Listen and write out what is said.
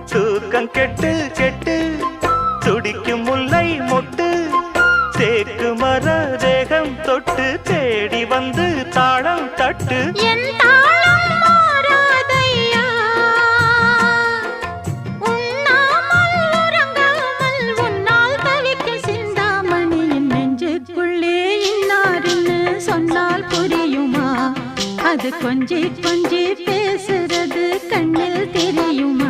தூக்கம் கெட்டு கெட்டு துடிக்கும் முல்லை மொட்டு தேக்கு மர தேகம் தொட்டு தேடி வந்து தாளம் தட்டு சொன்னால் புரியுமா? அது கொஞ்சி கொஞ்சி பேசுறது கண்ணில் தெரியுமா?